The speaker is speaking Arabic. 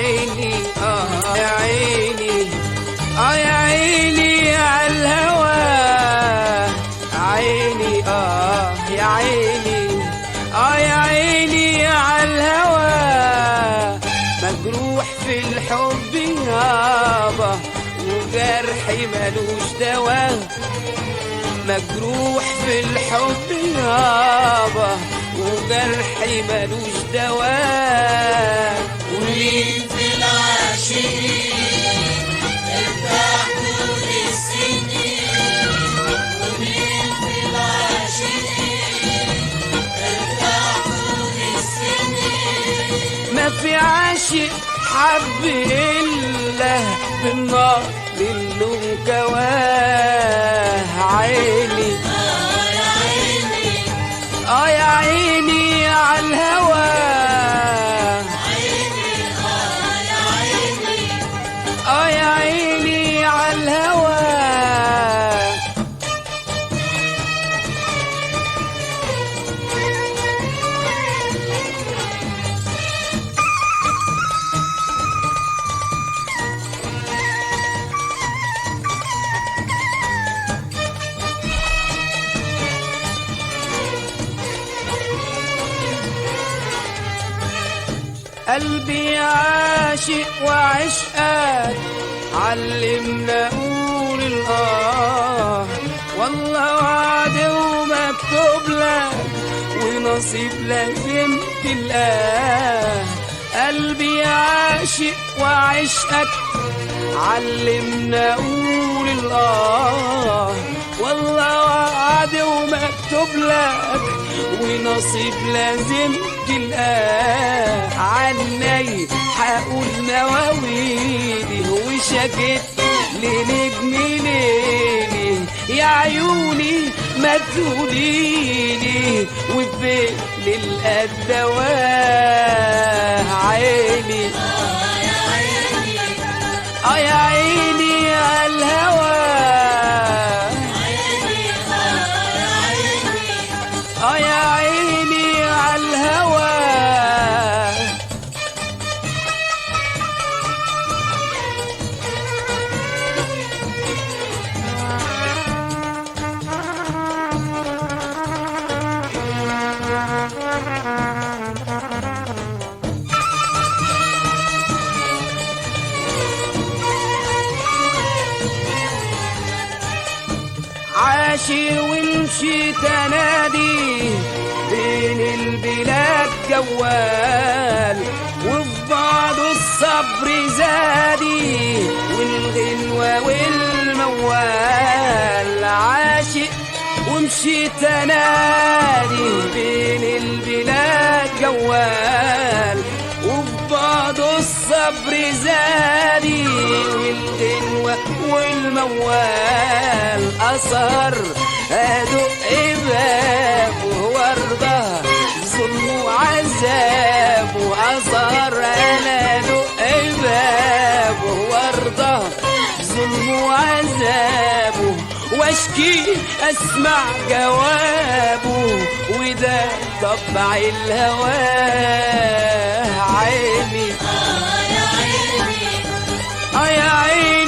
عيني يا عيني يا عيني عالهوى، عيني يا عيني يا عيني عالهوى، مجروح في الحب يابا وجرحي ملوش دواء، مجروح في الحب يابا وجرحي ملوش دواء. ومين في العاشقين ارتاح طول السنين، ومين في العاشقين ارتاح طول السنين. ما في عاشق حب إلا بالنار منه كواه. عيني يا عيني يا عيني عالهوى، عيني يا عيني يا عيني عالهوى. قلبي عاشق وعشقك علمنا قول والله وعد ومكتوب لك ونصيب لازم تلقاه. قلبي عاشق وعشقك علمنا قول والله وعد ومكتوب لك ونصيب لازم تلقاه. عني حقول مواويلي وشكت لنجم ليلي، يا عيوني ما تقوليلي وفين للقدواه. عيني يا عيني يا عيني عالهوى، عيني يا عيني يا عيني عالهوى. عاشي ومشيت انادي بين البلاد جوال، وفي بعضه الصبر زادي والغنوة والموال. عاشق ومشيت انادي بين البلاد جوال، وفي بعضه الصبر زادي والغنوة والموال. أصر أدق بابه وارضى ظلم وعذاب، وأصر أنا أدق بابه وارضى ظلم وعذابه، واشكي اسمع جوابه وده طبع الهوى. عيني يا عيني يا عيني